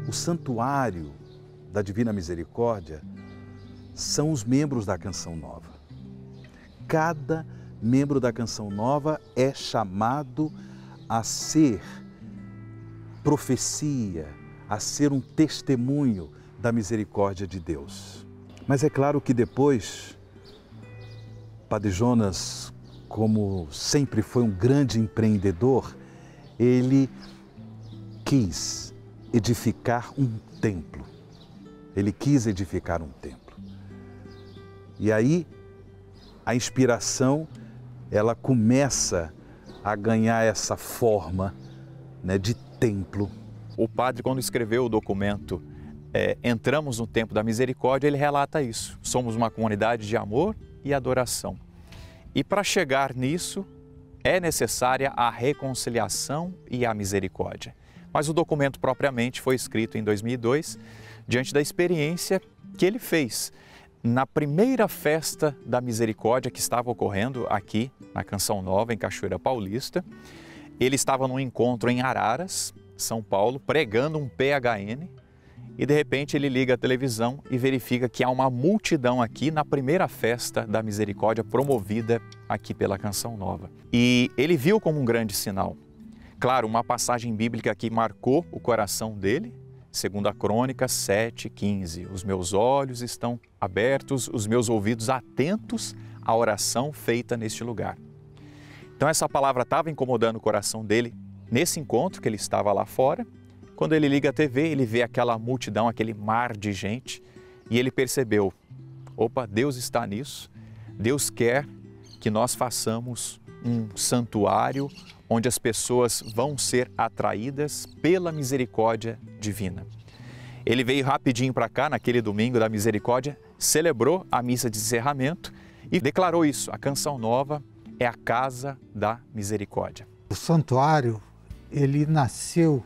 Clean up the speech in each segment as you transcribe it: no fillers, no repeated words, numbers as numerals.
O santuário da Divina Misericórdia são os membros da Canção Nova. Cada membro da Canção Nova é chamado a ser profecia, a ser um testemunho da misericórdia de Deus. Mas é claro que depois, Padre Jonas, como sempre foi um grande empreendedor, ele quis edificar um templo. Ele quis edificar um templo. E aí, a inspiração, ela começa a ganhar essa forma, né, de templo. O padre, quando escreveu o documento Entramos no Templo da Misericórdia, ele relata isso. Somos uma comunidade de amor e adoração. E para chegar nisso, é necessária a reconciliação e a misericórdia. Mas o documento propriamente foi escrito em 2002, diante da experiência que ele fez na primeira festa da misericórdia que estava ocorrendo aqui na Canção Nova, em Cachoeira Paulista. Ele estava num encontro em Araras, São Paulo, pregando um PHN, e de repente ele liga a televisão e verifica que há uma multidão aqui na primeira festa da misericórdia promovida aqui pela Canção Nova. E ele viu como um grande sinal. Claro, uma passagem bíblica que marcou o coração dele, 2 Crônicas 7:15. Os meus olhos estão abertos, os meus ouvidos atentos à oração feita neste lugar. Então essa palavra estava incomodando o coração dele nesse encontro que ele estava lá fora. Quando ele liga a TV, ele vê aquela multidão, aquele mar de gente, e ele percebeu, opa, Deus está nisso, Deus quer que nós façamos um santuário onde as pessoas vão ser atraídas pela misericórdia divina. Ele veio rapidinho para cá, naquele domingo da misericórdia, celebrou a missa de encerramento e declarou isso, a Canção Nova é a casa da misericórdia. O santuário, ele nasceu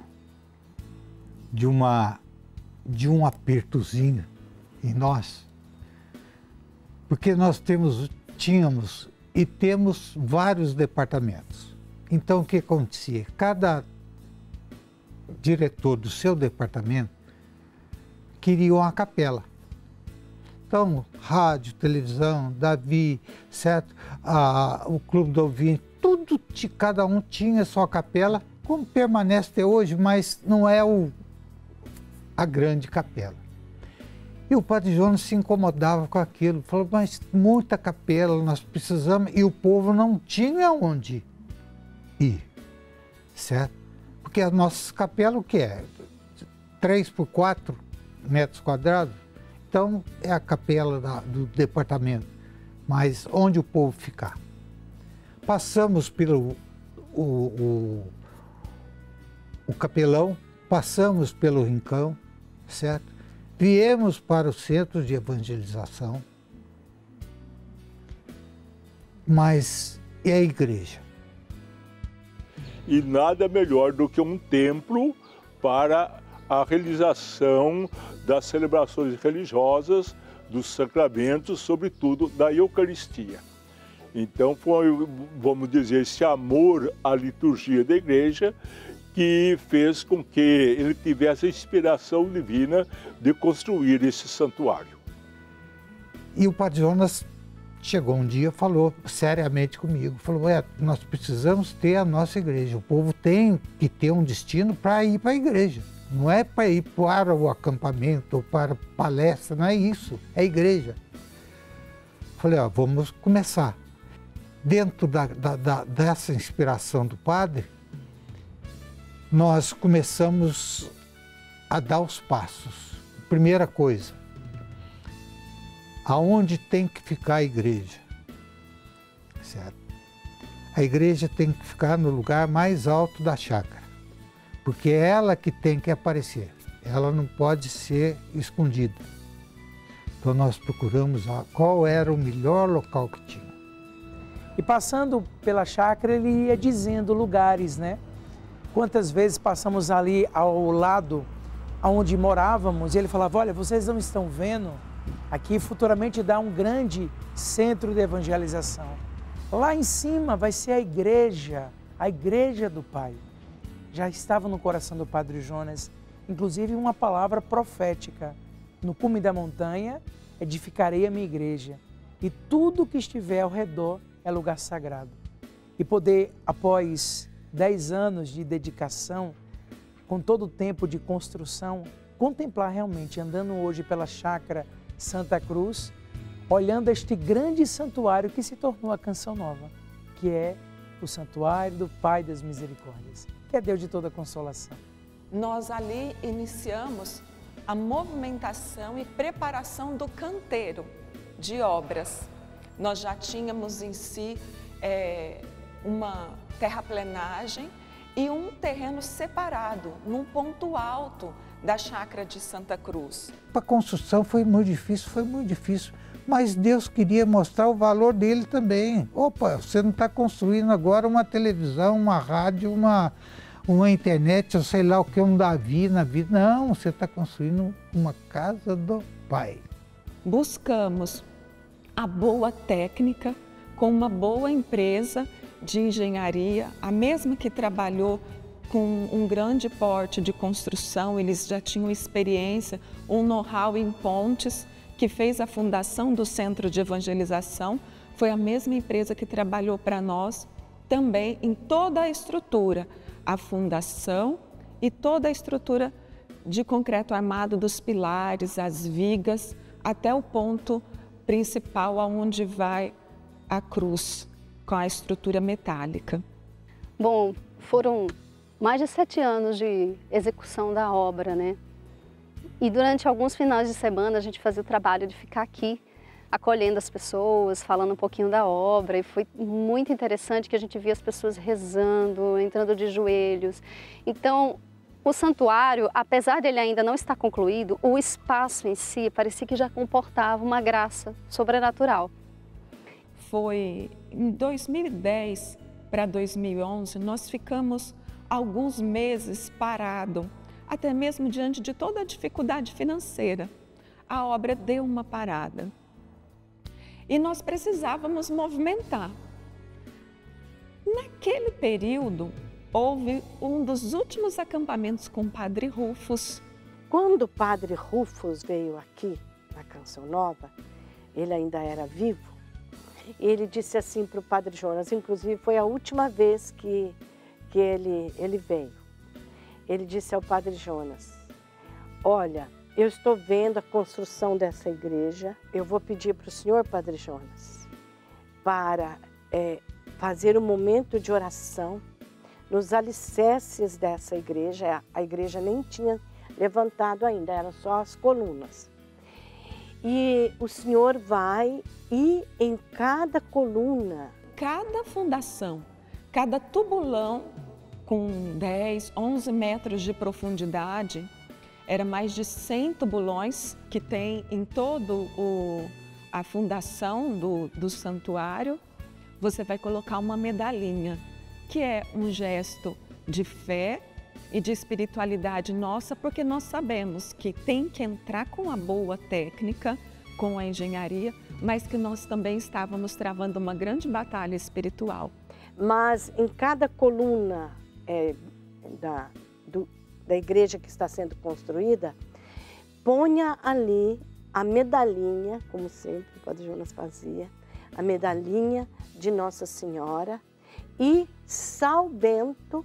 de um apertozinho em nós, porque nós tínhamos e temos vários departamentos. Então o que acontecia? Cada diretor do seu departamento queria uma capela. Então, rádio, televisão, Davi, certo? O Clube do Ouvinte, tudo, cada um tinha sua capela, como permanece até hoje, mas não é a grande capela. E o Padre Jonas se incomodava com aquilo, falou, mas muita capela nós precisamos, e o povo não tinha onde ir, certo? Porque a nossa capela, o que é? 3 por 4 metros quadrados? Então, é a capela do departamento, mas onde o povo ficar? Passamos pelo o capelão, passamos pelo rincão, certo? Viemos para o centro de evangelização, mas e a igreja? E nada melhor do que um templo para a realização das celebrações religiosas, dos sacramentos, sobretudo da Eucaristia. Então foi, vamos dizer, esse amor à liturgia da igreja que fez com que ele tivesse a inspiração divina de construir esse santuário. E o Padre Jonas chegou um dia e falou seriamente comigo, falou, nós precisamos ter a nossa igreja, o povo tem que ter um destino para ir para a igreja, não é para ir para o acampamento ou para palestra, não é isso, é a igreja. Falei, vamos começar. Dentro dessa inspiração do padre, nós começamos a dar os passos. Primeira coisa, aonde tem que ficar a igreja? Certo? A igreja tem que ficar no lugar mais alto da chácara, porque é ela que tem que aparecer, ela não pode ser escondida. Então nós procuramos qual era o melhor local que tinha. E passando pela chácara, ele ia dizendo lugares, né? Quantas vezes passamos ali ao lado onde morávamos, e ele falava, olha, vocês não estão vendo? Aqui futuramente dá um grande centro de evangelização. Lá em cima vai ser a igreja do Pai. Já estava no coração do Padre Jonas, inclusive uma palavra profética. No cume da montanha, edificarei a minha igreja, e tudo que estiver ao redor é lugar sagrado. E poder, após 10 anos de dedicação, com todo o tempo de construção, contemplar realmente, andando hoje pela chácara Santa Cruz, olhando este grande santuário que se tornou a Canção Nova, que é o santuário do Pai das Misericórdias, que é Deus de toda consolação. Nós ali iniciamos a movimentação e preparação do canteiro de obras. Nós já tínhamos em si uma terraplenagem e um terreno separado, num ponto alto da chácara de Santa Cruz. A construção foi muito difícil, mas Deus queria mostrar o valor dele também. Opa, você não está construindo agora uma televisão, uma rádio, uma internet, ou sei lá o que, um Davi na vida. Não, você está construindo uma casa do Pai. Buscamos a boa técnica com uma boa empresa de engenharia, a mesma que trabalhou com um grande porte de construção, eles já tinham experiência, um know-how em pontes, que fez a fundação do Centro de Evangelização, foi a mesma empresa que trabalhou para nós também em toda a estrutura, a fundação e toda a estrutura de concreto armado dos pilares, as vigas, até o ponto principal aonde vai a cruz, com a estrutura metálica. Bom, foram mais de 7 anos de execução da obra, né? E durante alguns finais de semana a gente fazia o trabalho de ficar aqui, acolhendo as pessoas, falando um pouquinho da obra, e foi muito interessante que a gente via as pessoas rezando, entrando de joelhos. Então, o santuário, apesar dele ainda não estar concluído, o espaço em si parecia que já comportava uma graça sobrenatural. Foi em 2010 para 2011, nós ficamos alguns meses parados, até mesmo diante de toda a dificuldade financeira. A obra deu uma parada. E nós precisávamos movimentar. Naquele período, houve um dos últimos acampamentos com o Padre Rufus. Quando o Padre Rufus veio aqui, na Canção Nova, ele ainda era vivo, ele disse assim para o Padre Jonas, inclusive foi a última vez que ele veio. Ele disse ao Padre Jonas, olha, eu estou vendo a construção dessa igreja, eu vou pedir para o senhor, Padre Jonas, para fazer um momento de oração nos alicerces dessa igreja. A igreja nem tinha levantado ainda, eram só as colunas. E o senhor vai e em cada coluna, cada fundação, cada tubulão com 10, 11 metros de profundidade, era mais de 100 tubulões que tem em todo a fundação do santuário. Você vai colocar uma medalhinha, que é um gesto de fé e de espiritualidade nossa, porque nós sabemos que tem que entrar com a boa técnica, com a engenharia, mas que nós também estávamos travando uma grande batalha espiritual. Mas em cada coluna da igreja que está sendo construída, ponha ali a medalhinha, como sempre o Padre Jonas fazia, a medalhinha de Nossa Senhora e sal bento,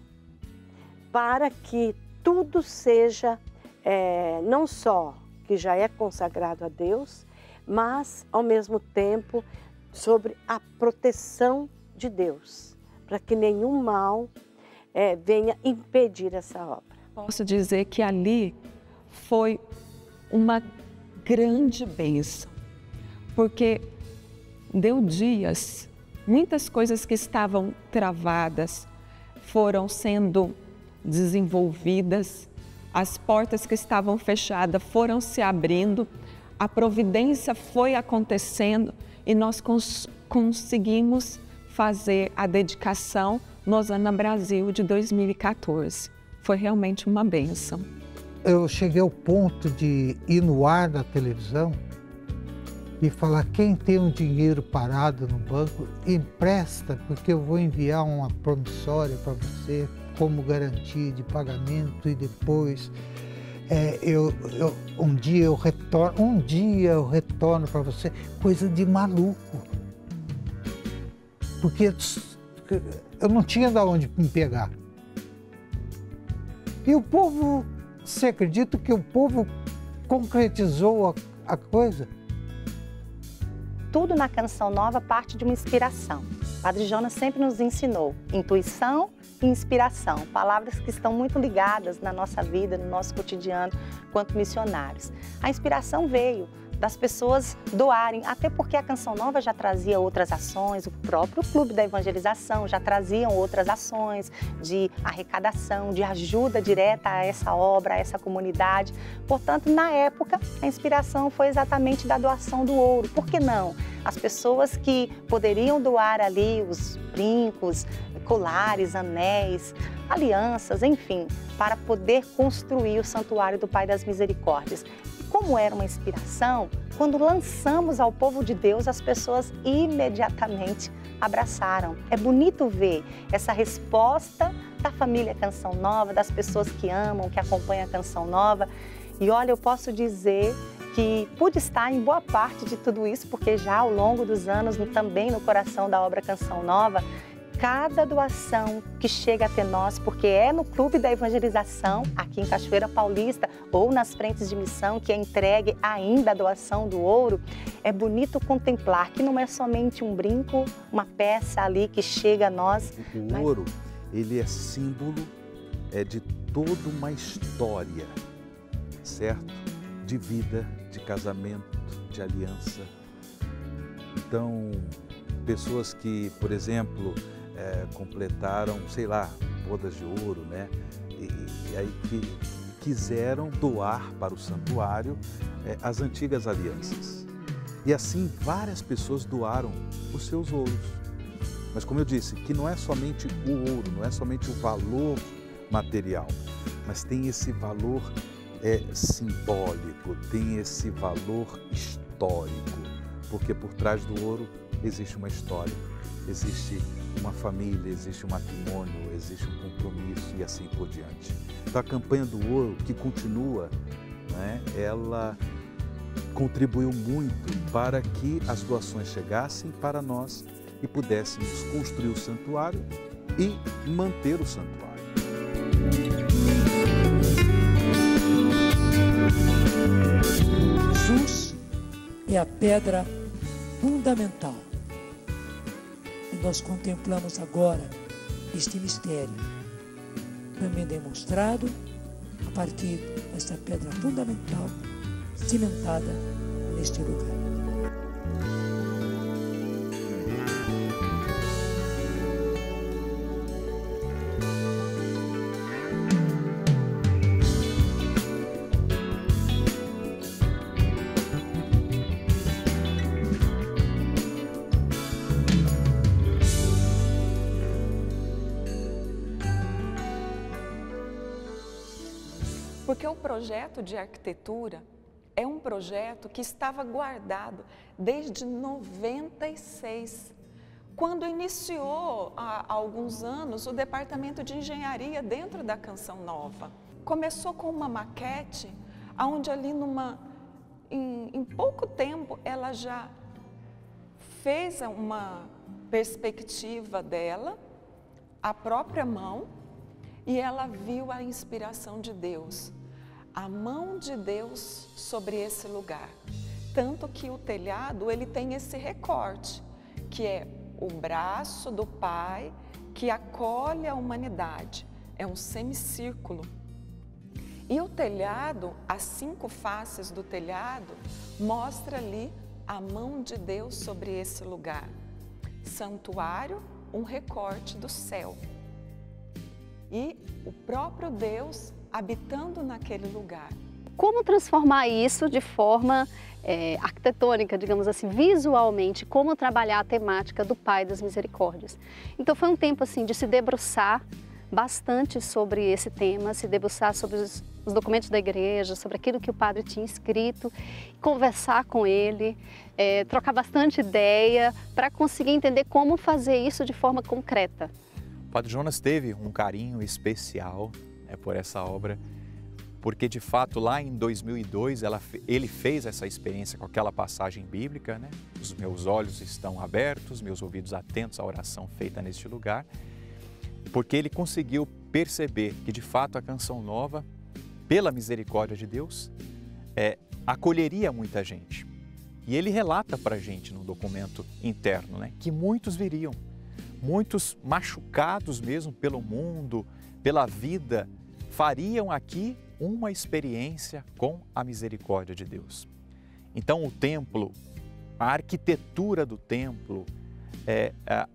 para que tudo seja, não só que já é consagrado a Deus, mas ao mesmo tempo sobre a proteção de Deus, para que nenhum mal venha impedir essa obra. Posso dizer que ali foi uma grande bênção, porque deu dias, muitas coisas que estavam travadas foram sendo desenvolvidas, as portas que estavam fechadas foram se abrindo, a providência foi acontecendo e nós conseguimos fazer a dedicação no Osana Brasil de 2014. Foi realmente uma bênção. Eu cheguei ao ponto de ir no ar da televisão e falar: quem tem um dinheiro parado no banco, empresta, porque eu vou enviar uma promissória para você como garantia de pagamento, e depois um dia eu retorno para você. Coisa de maluco, porque eu não tinha de onde me pegar. E o povo, você acredita que o povo concretizou a coisa? Tudo na Canção Nova parte de uma inspiração. O Padre Jonas sempre nos ensinou intuição e inspiração, palavras que estão muito ligadas na nossa vida, no nosso cotidiano, quanto missionários. A inspiração veio das pessoas doarem, até porque a Canção Nova já trazia outras ações, o próprio Clube da Evangelização já traziam outras ações de arrecadação, de ajuda direta a essa obra, a essa comunidade. Portanto, na época, a inspiração foi exatamente da doação do ouro. Por que não? As pessoas que poderiam doar ali os brincos, colares, anéis, alianças, enfim, para poder construir o Santuário do Pai das Misericórdias. Como era uma inspiração, quando lançamos ao povo de Deus, as pessoas imediatamente abraçaram. É bonito ver essa resposta da família Canção Nova, das pessoas que amam, que acompanham a Canção Nova. E olha, eu posso dizer que pude estar em boa parte de tudo isso, porque já ao longo dos anos, também no coração da obra Canção Nova, cada doação que chega até nós, porque é no Clube da Evangelização, aqui em Cachoeira Paulista, ou nas frentes de missão, que é entregue ainda a doação do ouro, é bonito contemplar que não é somente um brinco, uma peça ali que chega a nós. O ouro, ele é símbolo de toda uma história, certo? De vida, de casamento, de aliança. Então, pessoas que, por exemplo, completaram, sei lá, bodas de ouro, né? E aí que quiseram doar para o santuário as antigas alianças. E assim várias pessoas doaram os seus ouros. Mas como eu disse, que não é somente o ouro, não é somente o valor material, mas tem esse valor simbólico, tem esse valor histórico, porque por trás do ouro existe uma história, existe uma família, existe um matrimônio, existe um compromisso e assim por diante. Então a campanha do ouro, que continua, né, ela contribuiu muito para que as doações chegassem para nós e pudéssemos construir o santuário e manter o santuário. Jesus é a pedra fundamental. E nós contemplamos agora este mistério, também demonstrado a partir dessa pedra fundamental cimentada neste lugar. Porque o projeto de arquitetura é um projeto que estava guardado desde 96, quando iniciou há alguns anos o departamento de engenharia dentro da Canção Nova. Começou com uma maquete, onde ali em pouco tempo ela já fez uma perspectiva dela, a própria mão, e ela viu a inspiração de Deus, a mão de Deus sobre esse lugar. Tanto que o telhado, ele tem esse recorte, que é o braço do Pai que acolhe a humanidade. É um semicírculo. E o telhado, as 5 faces do telhado, mostra ali a mão de Deus sobre esse lugar. Santuário, um recorte do céu. E o próprio Deus habitando naquele lugar. como transformar isso de forma arquitetônica, digamos assim, visualmente, como trabalhar a temática do Pai das Misericórdias. Então foi um tempo assim de se debruçar bastante sobre esse tema, se debruçar sobre os documentos da igreja, sobre aquilo que o padre tinha escrito, conversar com ele, trocar bastante ideia para conseguir entender como fazer isso de forma concreta. O Padre Jonas teve um carinho especial por essa obra, porque de fato lá em 2002 ele fez essa experiência com aquela passagem bíblica, né? Os meus olhos estão abertos, meus ouvidos atentos à oração feita neste lugar, porque ele conseguiu perceber que de fato a Canção Nova, pela misericórdia de Deus, acolheria muita gente. E ele relata para a gente no documento interno, né, que muitos viriam, muitos machucados mesmo pelo mundo, pela vida, fariam aqui uma experiência com a misericórdia de Deus. Então o templo, a arquitetura do templo,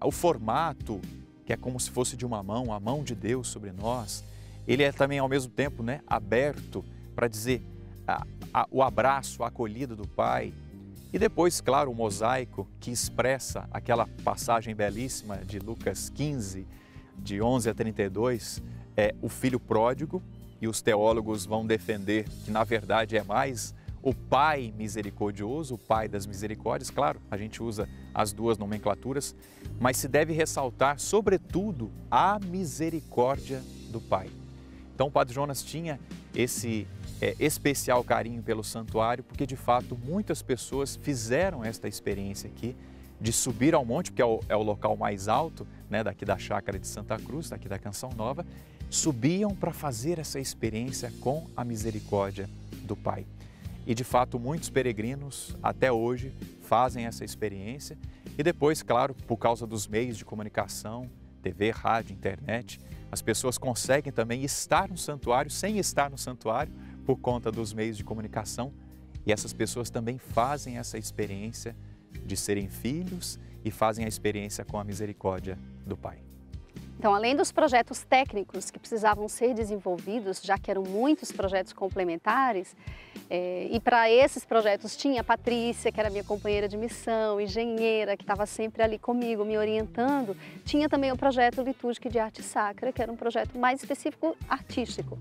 o formato, que é como se fosse de uma mão, a mão de Deus sobre nós, ele é também ao mesmo tempo, né, aberto para dizer o abraço, a acolhida do Pai. E depois, claro, o mosaico que expressa aquela passagem belíssima de Lucas 15, de 11 a 32, o filho pródigo, e os teólogos vão defender que na verdade é mais o Pai misericordioso, o Pai das misericórdias. Claro, a gente usa as duas nomenclaturas, mas se deve ressaltar sobretudo a misericórdia do Pai. Então o Padre Jonas tinha esse especial carinho pelo santuário, porque de fato muitas pessoas fizeram esta experiência aqui de subir ao monte, porque é o local mais alto, né, daqui da Chácara de Santa Cruz, daqui da Canção Nova, subiam para fazer essa experiência com a misericórdia do Pai. E de fato muitos peregrinos até hoje fazem essa experiência e depois, claro, por causa dos meios de comunicação, TV, rádio, internet, as pessoas conseguem também estar no santuário sem estar no santuário por conta dos meios de comunicação, e essas pessoas também fazem essa experiência de serem filhos e fazem a experiência com a misericórdia do Pai. Então, além dos projetos técnicos que precisavam ser desenvolvidos, já que eram muitos projetos complementares, e para esses projetos tinha a Patrícia, que era minha companheira de missão, engenheira, que estava sempre ali comigo, me orientando, tinha também o projeto Litúrgico de Arte Sacra, que era um projeto mais específico artístico.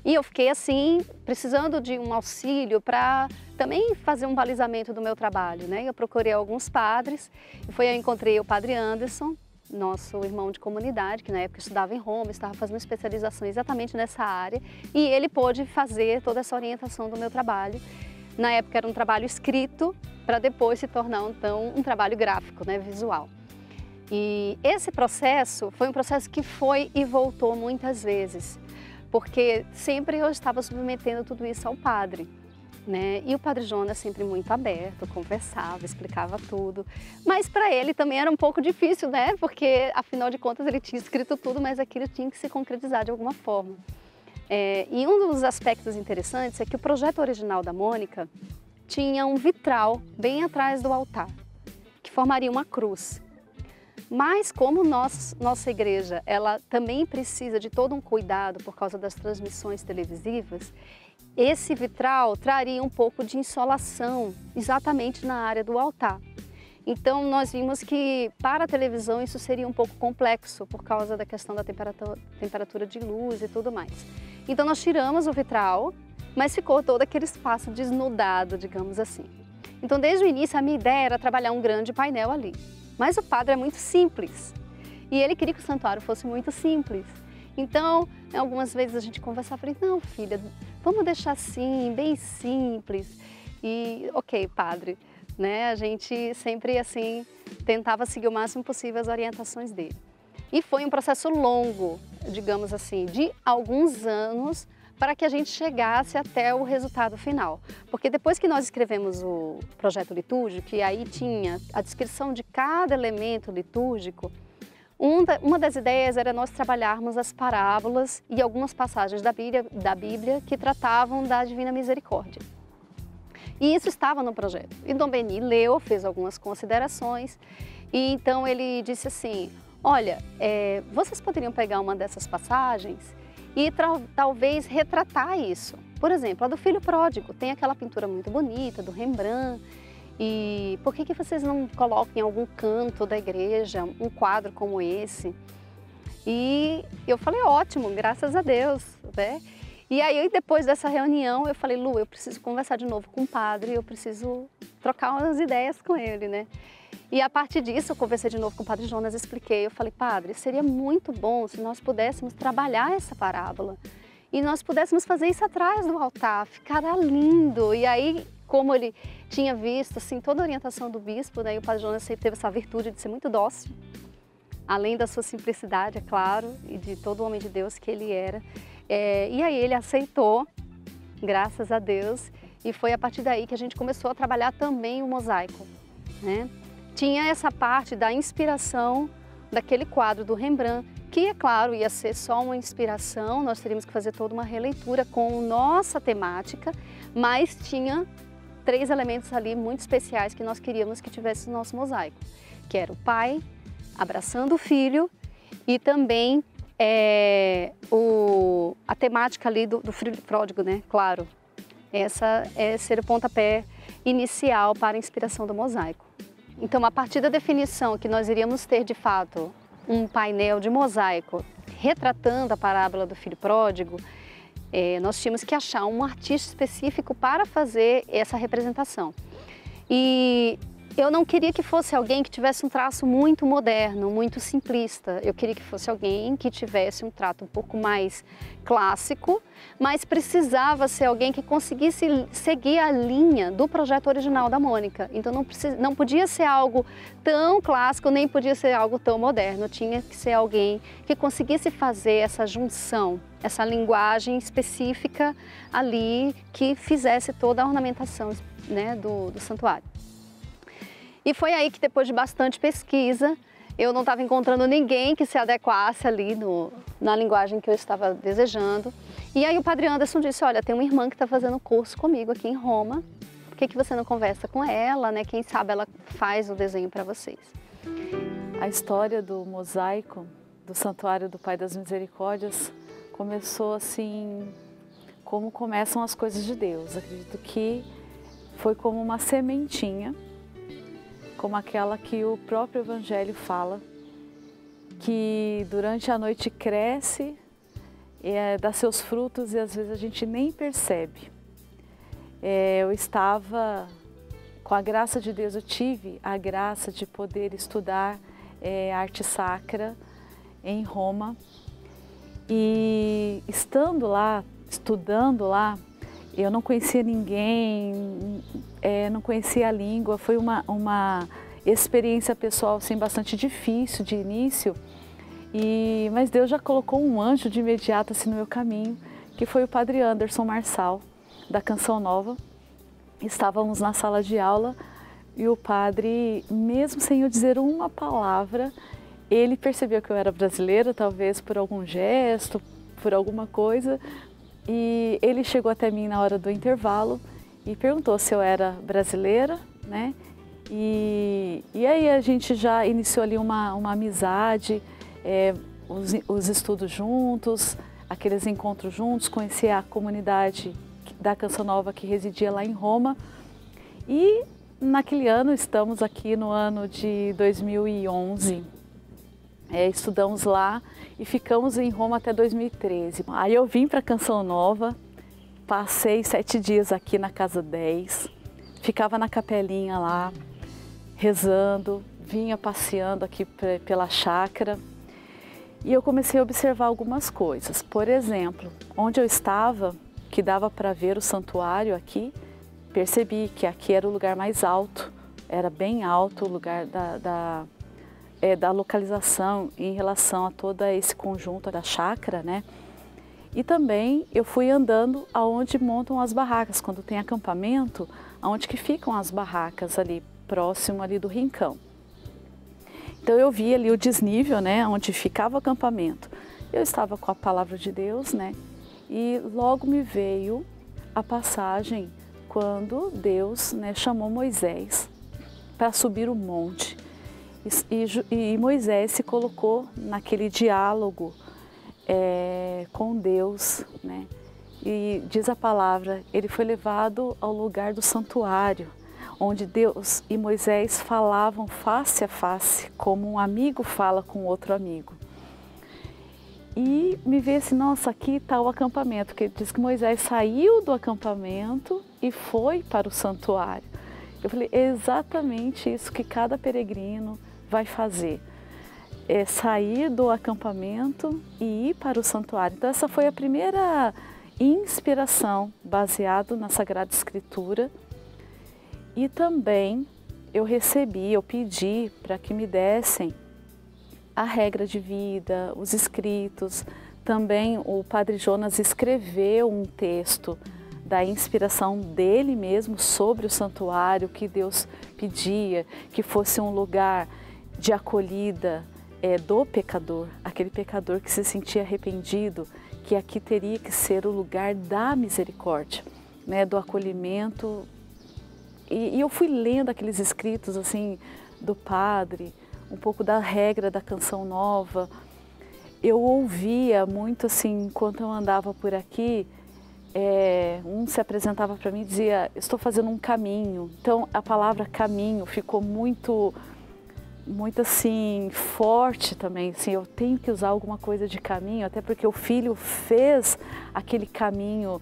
E eu fiquei assim, precisando de um auxílio para também fazer um balizamento do meu trabalho, né? Eu procurei alguns padres, e foi aí eu encontrei o Padre Anderson, nosso irmão de comunidade, que na época estudava em Roma, estava fazendo especialização exatamente nessa área, e ele pôde fazer toda essa orientação do meu trabalho. Na época era um trabalho escrito, para depois se tornar então um trabalho gráfico, né, visual. E esse processo foi um processo que foi e voltou muitas vezes, porque sempre eu estava submetendo tudo isso ao padre, né? E o Padre Jonas sempre muito aberto, conversava, explicava tudo, mas para ele também era um pouco difícil, né? Porque afinal de contas ele tinha escrito tudo, mas aquilo tinha que se concretizar de alguma forma. E um dos aspectos interessantes é que o projeto original da Mônica tinha um vitral bem atrás do altar, que formaria uma cruz. Mas como nossa igreja, ela também precisa de todo um cuidado por causa das transmissões televisivas, esse vitral traria um pouco de insolação exatamente na área do altar. Então nós vimos que para a televisão isso seria um pouco complexo por causa da questão da temperatura de luz e tudo mais. Então nós tiramos o vitral, mas ficou todo aquele espaço desnudado, digamos assim. Então desde o início a minha ideia era trabalhar um grande painel ali. Mas o padre é muito simples e ele queria que o santuário fosse muito simples. Então, algumas vezes a gente conversava, falei, não filha, vamos deixar assim, bem simples. E ok, padre, né? A gente sempre assim tentava seguir o máximo possível as orientações dele. E foi um processo longo, digamos assim, de alguns anos para que a gente chegasse até o resultado final. Porque depois que nós escrevemos o projeto litúrgico, e aí tinha a descrição de cada elemento litúrgico, uma das ideias era nós trabalharmos as parábolas e algumas passagens da Bíblia que tratavam da Divina Misericórdia. E isso estava no projeto. E Dom Beni leu, fez algumas considerações, e então ele disse assim, olha, vocês poderiam pegar uma dessas passagens e talvez retratar isso. Por exemplo, a do filho pródigo, tem aquela pintura muito bonita do Rembrandt, e por que vocês não colocam em algum canto da igreja um quadro como esse? E eu falei, ótimo, graças a Deus, né? E aí, depois dessa reunião, eu falei, Lu, eu preciso conversar de novo com o padre, eu preciso trocar umas ideias com ele, né? E a partir disso, eu conversei de novo com o padre Jonas, expliquei, eu falei, padre, seria muito bom se nós pudéssemos trabalhar essa parábola e nós pudéssemos fazer isso atrás do altar, ficará lindo. E aí, como ele tinha visto, assim, toda a orientação do bispo, né, e o padre Jonas sempre teve essa virtude de ser muito dócil, além da sua simplicidade, é claro, e de todo o homem de Deus que ele era. E aí ele aceitou, graças a Deus, e foi a partir daí que a gente começou a trabalhar também o mosaico, né? Tinha essa parte da inspiração daquele quadro do Rembrandt, que, é claro, ia ser só uma inspiração, nós teríamos que fazer toda uma releitura com nossa temática, mas tinha 3 elementos ali muito especiais que nós queríamos que tivesse no nosso mosaico, que era o pai abraçando o filho e também a temática ali do filho pródigo, né? Claro, essa seria o pontapé inicial para a inspiração do mosaico. Então, a partir da definição que nós iríamos ter, de fato, um painel de mosaico retratando a parábola do filho pródigo, nós tínhamos que achar um artista específico para fazer essa representação. E eu não queria que fosse alguém que tivesse um traço muito moderno, muito simplista. Eu queria que fosse alguém que tivesse um trato um pouco mais clássico, mas precisava ser alguém que conseguisse seguir a linha do projeto original da Mônica. Então não podia ser algo tão clássico, nem podia ser algo tão moderno. Tinha que ser alguém que conseguisse fazer essa junção, essa linguagem específica ali, que fizesse toda a ornamentação, né, do santuário. E foi aí que, depois de bastante pesquisa, eu não estava encontrando ninguém que se adequasse ali na linguagem que eu estava desejando. E aí o padre Anderson disse, olha, tem uma irmã que está fazendo curso comigo aqui em Roma, por que você não conversa com ela, né? Quem sabe ela faz o desenho para vocês. A história do mosaico do Santuário do Pai das Misericórdias começou assim, como começam as coisas de Deus. Acredito que foi como uma sementinha, como aquela que o próprio Evangelho fala, que durante a noite cresce, dá seus frutos e às vezes a gente nem percebe. Eu estava, com a graça de Deus, eu tive a graça de poder estudar arte sacra em Roma, e estando lá, estudando lá, eu não conhecia ninguém, não conhecia a língua, foi uma experiência pessoal assim, bastante difícil de início, mas Deus já colocou um anjo de imediato assim, no meu caminho, que foi o padre Anderson Marçal, da Canção Nova. Estávamos na sala de aula e o padre, mesmo sem eu dizer uma palavra, ele percebeu que eu era brasileira, talvez por algum gesto, por alguma coisa, e ele chegou até mim na hora do intervalo e perguntou se eu era brasileira, né? E aí a gente já iniciou ali uma amizade, os estudos juntos, aqueles encontros juntos, conhecer a comunidade da Canção Nova que residia lá em Roma. E naquele ano, estamos aqui no ano de 2011, estudamos lá e ficamos em Roma até 2013. Aí eu vim para a Canção Nova, passei 7 dias aqui na Casa 10, ficava na capelinha lá, rezando, vinha passeando aqui pela chácara e eu comecei a observar algumas coisas. Por exemplo, onde eu estava, que dava para ver o santuário aqui, percebi que aqui era o lugar mais alto, era bem alto o lugar da localização em relação a todo esse conjunto da chácara, né? E também eu fui andando aonde montam as barracas, quando tem acampamento, aonde que ficam as barracas ali, próximo ali do rincão. Então eu vi ali o desnível, né, onde ficava o acampamento. Eu estava com a palavra de Deus, né, e logo me veio a passagem quando Deus, né, chamou Moisés para subir o monte. E Moisés se colocou naquele diálogo com Deus, né? E diz a palavra, ele foi levado ao lugar do santuário, onde Deus e Moisés falavam face a face, como um amigo fala com outro amigo. E me veio assim, nossa, aqui está o acampamento, porque diz que Moisés saiu do acampamento e foi para o santuário. Eu falei, é exatamente isso que cada peregrino vai fazer. É sair do acampamento e ir para o santuário. Então essa foi a primeira inspiração baseada na Sagrada Escritura. E também eu pedi para que me dessem a regra de vida, os escritos. Também o Padre Jonas escreveu um texto da inspiração dele mesmo sobre o santuário, que Deus pedia que fosse um lugar de acolhida do pecador, aquele pecador que se sentia arrependido, que aqui teria que ser o lugar da misericórdia, né, do acolhimento. E eu fui lendo aqueles escritos assim do padre, um pouco da regra da Canção Nova. Eu ouvia muito assim, enquanto eu andava por aqui, um se apresentava para mim e dizia, estou fazendo um caminho. Então a palavra caminho ficou muito assim, forte também, assim, eu tenho que usar alguma coisa de caminho, até porque o filho fez aquele caminho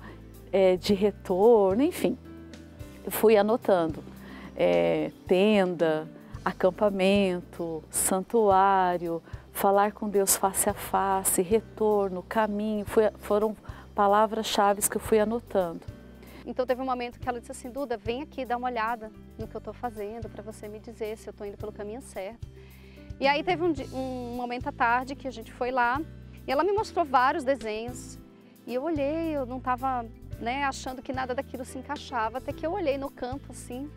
de retorno, enfim. Eu fui anotando, tenda, acampamento, santuário, falar com Deus face a face, retorno, caminho, foram palavras-chave que eu fui anotando. Então teve um momento que ela disse assim, Duda, vem aqui dar uma olhada no que eu estou fazendo para você me dizer se eu estou indo pelo caminho certo. E aí teve um momento à tarde que a gente foi lá e ela me mostrou vários desenhos e eu olhei, eu não estava achando que nada daquilo se encaixava, até que eu olhei no canto assim.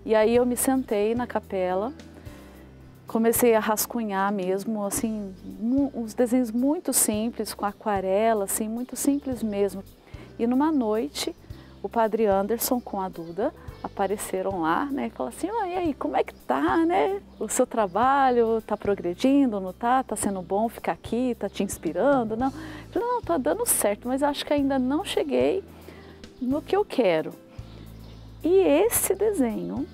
E aí eu me sentei na capela, comecei a rascunhar mesmo, assim, uns desenhos muito simples, com aquarela, assim, muito simples mesmo. E numa noite, o Padre Anderson com a Duda apareceram lá, né, e falaram assim, e aí, como é que tá, né, o seu trabalho, tá progredindo, não tá? Tá sendo bom ficar aqui, tá te inspirando, não? Eu falei, não, tá dando certo, mas acho que ainda não cheguei no que eu quero. E esse desenho,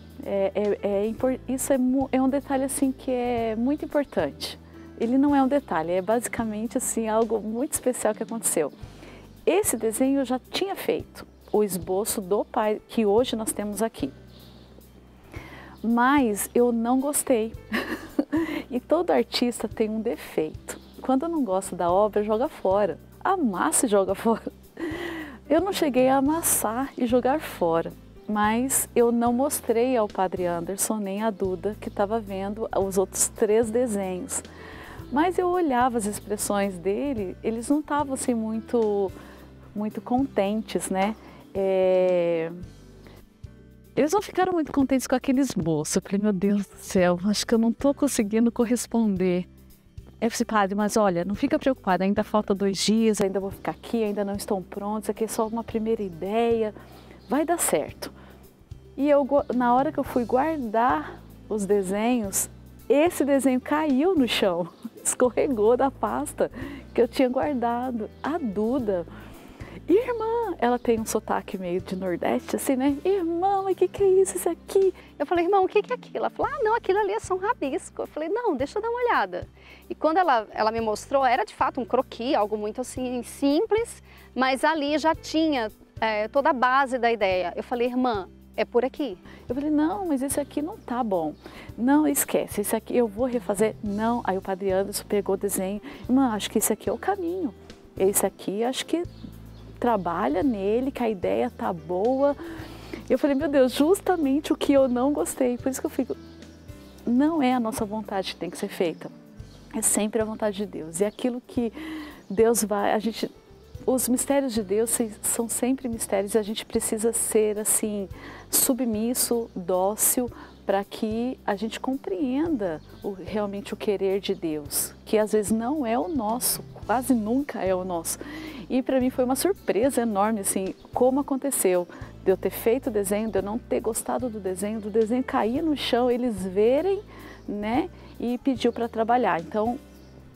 isso é um detalhe assim que é muito importante. Ele não é um detalhe, é basicamente assim algo muito especial que aconteceu. Esse desenho eu já tinha feito, o esboço do pai que hoje nós temos aqui. Mas eu não gostei. E todo artista tem um defeito. Quando não gosta da obra, joga fora. Amassa e joga fora. Eu não cheguei a amassar e jogar fora, mas eu não mostrei ao Padre Anderson nem à Duda, que estava vendo os outros 3 desenhos. Mas eu olhava as expressões dele, eles não estavam assim muito contentes, né? Eles não ficaram muito contentes com aquele esboço. Eu falei, meu Deus do céu, acho que eu não estou conseguindo corresponder. Eu falei, padre, mas olha, não fica preocupado, ainda falta 2 dias, ainda vou ficar aqui, ainda não estão prontos, aqui é só uma primeira ideia, vai dar certo. E na hora que eu fui guardar os desenhos, esse desenho caiu no chão, escorregou da pasta que eu tinha guardado. A Duda, irmã, ela tem um sotaque meio de Nordeste, assim, né? Irmã, mas o que é isso aqui? Eu falei, irmão, o que é aquilo? Ela falou, não, aquilo ali é só um rabisco. Eu falei, não, deixa eu dar uma olhada. E quando ela me mostrou, era de fato um croquis, algo muito assim simples, mas ali já tinha toda a base da ideia. Eu falei, irmã, é por aqui. Eu falei, não, mas esse aqui não tá bom. Não, esquece, esse aqui eu vou refazer. Não, aí o Padre Anderson pegou o desenho. Irmã, acho que esse aqui é o caminho. Esse aqui, acho que trabalha nele, que a ideia tá boa. Eu falei, meu Deus, justamente o que eu não gostei. Por isso que eu fico, não é a nossa vontade que tem que ser feita. É sempre a vontade de Deus. E aquilo que Deus vai, os mistérios de Deus são sempre mistérios e a gente precisa ser assim, submisso, dócil, para que a gente compreenda realmente o querer de Deus, que às vezes não é o nosso, quase nunca é o nosso. E para mim foi uma surpresa enorme, assim, como aconteceu, de eu ter feito o desenho, de eu não ter gostado do desenho cair no chão, eles verem, né, e pediu para trabalhar. Então,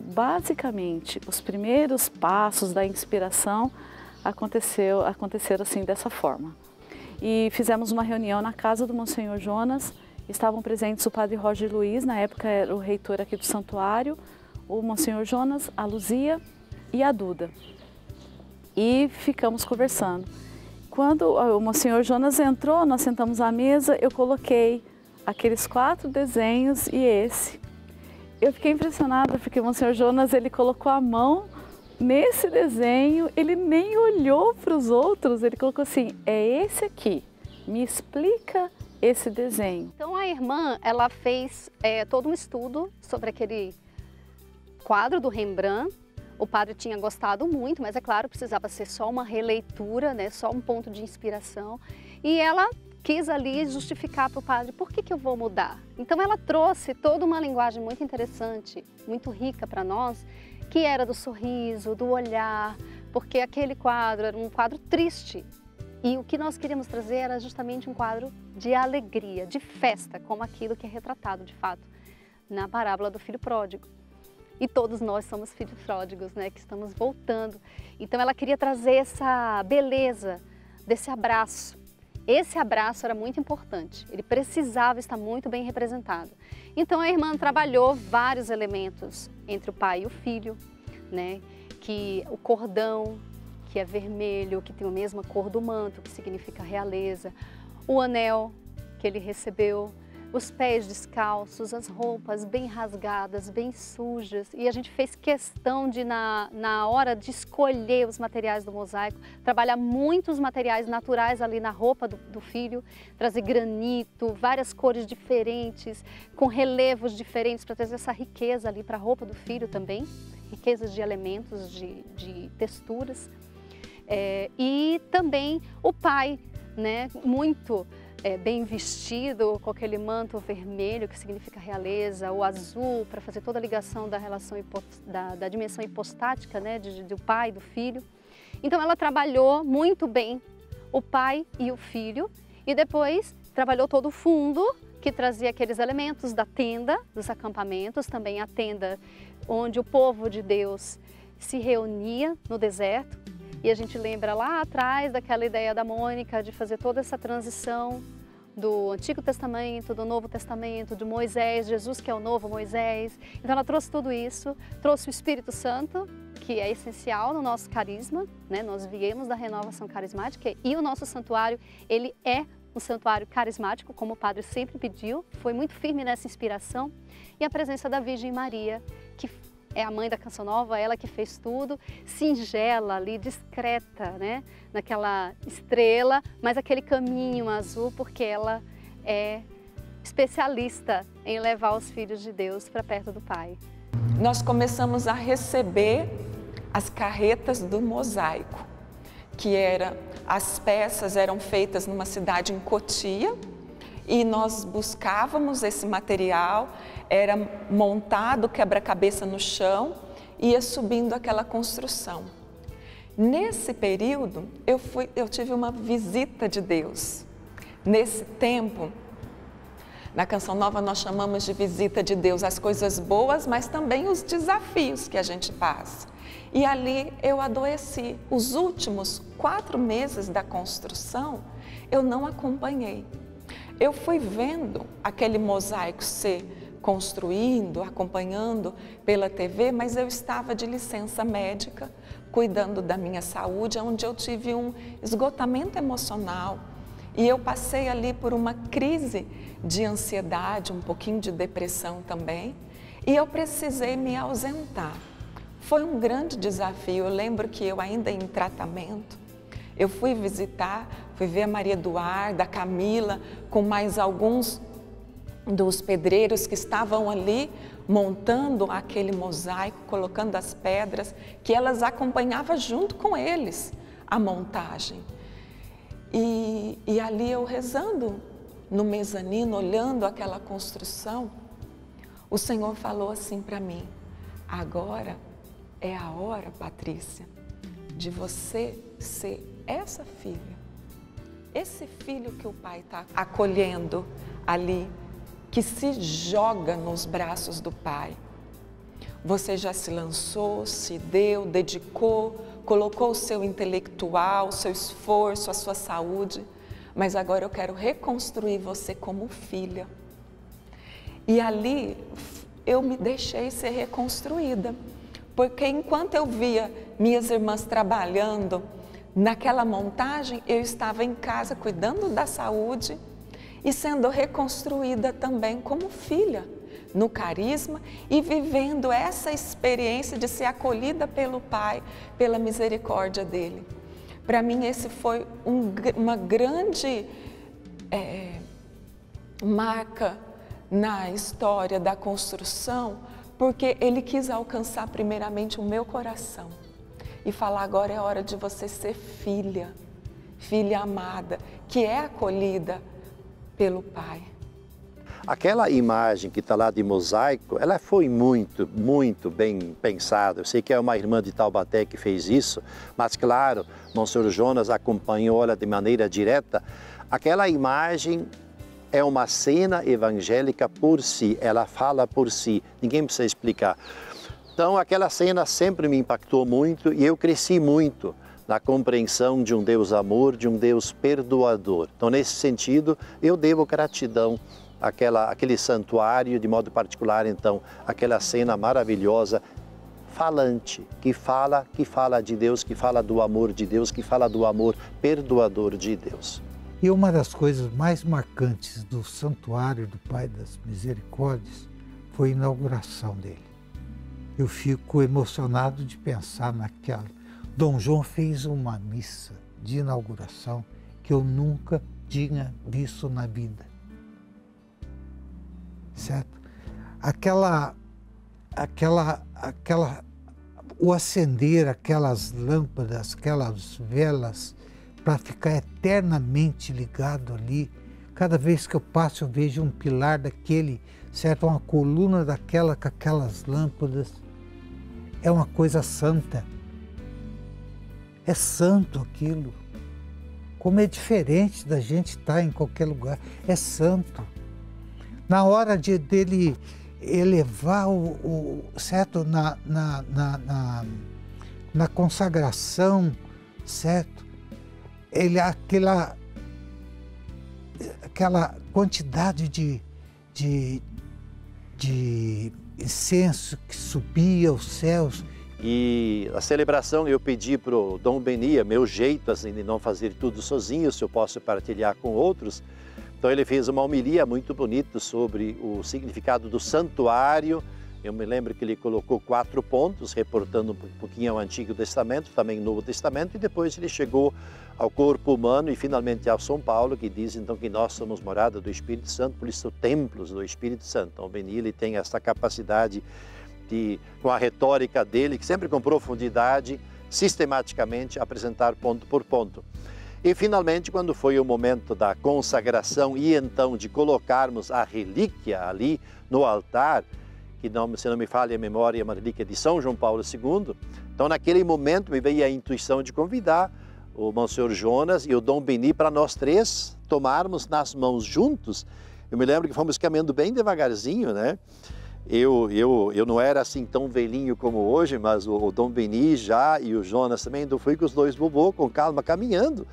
basicamente, os primeiros passos da inspiração aconteceram assim, dessa forma. E fizemos uma reunião na casa do Monsenhor Jonas, estavam presentes o padre Roger Luiz, na época era o reitor aqui do santuário, o Monsenhor Jonas, a Luzia e a Duda. E ficamos conversando. Quando o Monsenhor Jonas entrou, nós sentamos à mesa, eu coloquei aqueles 4 desenhos e esse. Eu fiquei impressionada porque o Monsenhor Jonas, ele colocou a mão nesse desenho, ele nem olhou para os outros, ele colocou assim, é esse aqui, me explica esse desenho. Então a irmã, ela fez todo um estudo sobre aquele quadro do Rembrandt. O padre tinha gostado muito, mas é claro, precisava ser só uma releitura, né, só um ponto de inspiração. E ela quis ali justificar para o padre, por que eu vou mudar? Então ela trouxe toda uma linguagem muito interessante, muito rica para nós, que era do sorriso, do olhar, porque aquele quadro era um quadro triste. E o que nós queríamos trazer era justamente um quadro de alegria, de festa, como aquilo que é retratado de fato na parábola do filho pródigo. E todos nós somos filhos pródigos, né, que estamos voltando. Então ela queria trazer essa beleza desse abraço. Esse abraço era muito importante, ele precisava estar muito bem representado. Então a irmã trabalhou vários elementos entre o pai e o filho, né, que o cordão, que é vermelho, que tem a mesma cor do manto, que significa realeza, o anel que ele recebeu, os pés descalços, as roupas bem rasgadas, bem sujas. E a gente fez questão de, na hora de escolher os materiais do mosaico, trabalhar muitos materiais naturais ali na roupa do filho, trazer granito, várias cores diferentes, com relevos diferentes, para trazer essa riqueza ali para a roupa do filho também, riquezas de elementos, de texturas. E também o pai, né, muito bem vestido, com aquele manto vermelho que significa realeza, o azul para fazer toda a ligação da relação da dimensão hipostática, né, do pai e do filho. Então ela trabalhou muito bem o pai e o filho e depois trabalhou todo o fundo que trazia aqueles elementos da tenda, dos acampamentos, também a tenda onde o povo de Deus se reunia no deserto. E a gente lembra lá atrás daquela ideia da Mônica de fazer toda essa transição do Antigo Testamento, do Novo Testamento, de Moisés, Jesus que é o novo Moisés. Então ela trouxe tudo isso, trouxe o Espírito Santo, que é essencial no nosso carisma, né? Nós viemos da renovação carismática e o nosso santuário, ele é um santuário carismático, como o padre sempre pediu, foi muito firme nessa inspiração. E a presença da Virgem Maria, que é a mãe da Canção Nova, ela que fez tudo, singela ali, discreta, né? Naquela estrela, mas aquele caminho azul, porque ela é especialista em levar os filhos de Deus para perto do Pai. Nós começamos a receber as carretas do mosaico, que as peças eram feitas numa cidade em Cotia, e nós buscávamos esse material, era montado quebra-cabeça no chão, ia subindo aquela construção. Nesse período, eu tive uma visita de Deus. Nesse tempo, na Canção Nova nós chamamos de visita de Deus as coisas boas, mas também os desafios que a gente passa. E ali eu adoeci. Os últimos 4 meses da construção, eu não acompanhei. Eu fui vendo aquele mosaico ser construindo, acompanhando pela TV, mas eu estava de licença médica, cuidando da minha saúde, onde eu tive um esgotamento emocional e eu passei ali por uma crise de ansiedade, um pouquinho de depressão também, e eu precisei me ausentar. Foi um grande desafio. Eu lembro que eu ainda em tratamento, eu fui ver a Maria Eduarda, a Camila, com mais alguns dos pedreiros que estavam ali montando aquele mosaico, colocando as pedras, que elas acompanhavam junto com eles a montagem. E ali eu rezando no mezanino, olhando aquela construção, o Senhor falou assim para mim: agora é a hora, Patrícia, de você ser essa filha, esse filho que o Pai está acolhendo ali, que se joga nos braços do Pai. Você já se lançou, se deu, dedicou, colocou o seu intelectual, o seu esforço, a sua saúde, mas agora eu quero reconstruir você como filha. E ali eu me deixei ser reconstruída, porque enquanto eu via minhas irmãs trabalhando naquela montagem, eu estava em casa cuidando da saúde e sendo reconstruída também como filha, no carisma e vivendo essa experiência de ser acolhida pelo Pai, pela misericórdia dele. Para mim, esse foi uma grande marca na história da construção, porque ele quis alcançar primeiramente o meu coração e falar: agora é hora de você ser filha, filha amada, que é acolhida pelo Pai. Aquela imagem que está lá de mosaico, ela foi muito, muito bem pensada. Eu sei que é uma irmã de Taubaté que fez isso, mas claro, Monsenhor Jonas acompanhou ela de maneira direta. Aquela imagem é uma cena evangélica por si, ela fala por si, ninguém precisa explicar. Então aquela cena sempre me impactou muito e eu cresci muito na compreensão de um Deus amor, de um Deus perdoador. Então nesse sentido eu devo gratidão àquele santuário, de modo particular então aquela cena maravilhosa, falante, que fala de Deus, que fala do amor de Deus, que fala do amor perdoador de Deus. E uma das coisas mais marcantes do Santuário do Pai das Misericórdias foi a inauguração dele. Eu fico emocionado de pensar naquela. Dom João fez uma missa de inauguração que eu nunca tinha visto na vida. Certo? O acender aquelas lâmpadas, aquelas velas, para ficar eternamente ligado ali. Cada vez que eu passo eu vejo um pilar daquele, certo? Uma coluna daquela com aquelas lâmpadas. É uma coisa santa. É santo aquilo. Como é diferente da gente estar em qualquer lugar. É santo. Na hora dele elevar certo? Na consagração, certo? Aquela quantidade de incenso que subia aos céus. E a celebração eu pedi para o Dom Beni, meu jeito assim, de não fazer tudo sozinho, se eu posso partilhar com outros. Então ele fez uma homilia muito bonita sobre o significado do santuário. Eu me lembro que ele colocou 4 pontos, reportando um pouquinho ao Antigo Testamento, também Novo Testamento, e depois ele chegou ao corpo humano e finalmente ao São Paulo, que diz então que nós somos morada do Espírito Santo, por isso templos do Espírito Santo. Então o Beni ele tem essa capacidade de, com a retórica dele, que sempre com profundidade, sistematicamente apresentar ponto por ponto. E finalmente, quando foi o momento da consagração e então de colocarmos a relíquia ali no altar, que não, se não me falha a memória, é uma relíquia de São João Paulo II. Então, naquele momento, me veio a intuição de convidar o Monsenhor Jonas e o Dom Beni para nós 3 tomarmos nas mãos juntos. Eu me lembro que fomos caminhando bem devagarzinho, né? Eu não era assim tão velhinho como hoje, mas o Dom Beni já e o Jonas também, então fui com os 2 vovô com calma, caminhando,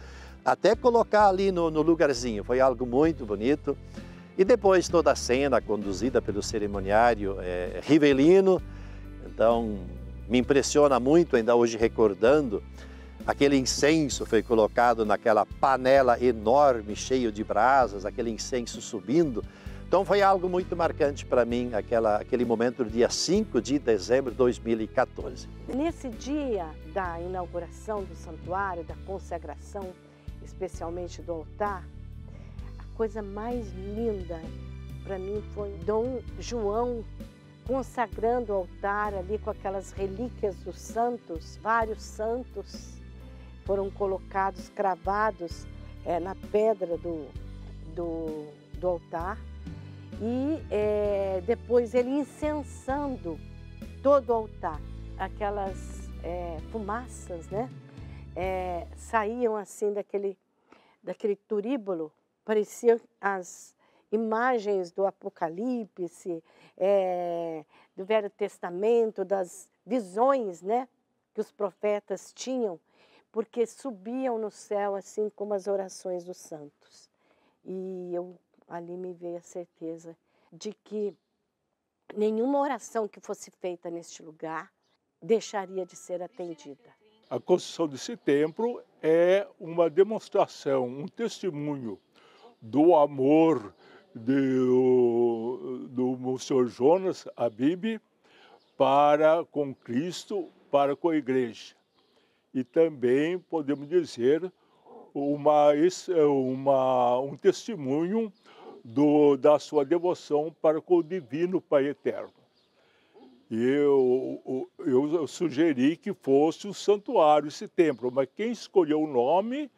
até colocar ali no lugarzinho. Foi algo muito bonito. E depois toda a cena conduzida pelo cerimoniário Rivelino. Então me impressiona muito, ainda hoje recordando, aquele incenso foi colocado naquela panela enorme, cheio de brasas, aquele incenso subindo. Então foi algo muito marcante para mim, aquele momento do dia 5 de dezembro de 2014. Nesse dia da inauguração do santuário, da consagração, especialmente do altar, a coisa mais linda para mim foi Dom João consagrando o altar ali com aquelas relíquias dos santos. Vários santos foram colocados, cravados na pedra do altar. E depois ele incensando todo o altar. Aquelas fumaças, né? Saíam assim daquele turíbulo, pareciam as imagens do Apocalipse, do Velho Testamento, das visões, né, que os profetas tinham, porque subiam no céu assim como as orações dos santos. E ali me veio a certeza de que nenhuma oração que fosse feita neste lugar deixaria de ser atendida. A construção desse templo é uma demonstração, um testemunho do amor do Monsenhor Jonas Habib para com Cristo, para com a igreja. E também, podemos dizer, um testemunho da sua devoção para com o Divino Pai Eterno. Eu sugeri que fosse um santuário esse templo, mas quem escolheu o nome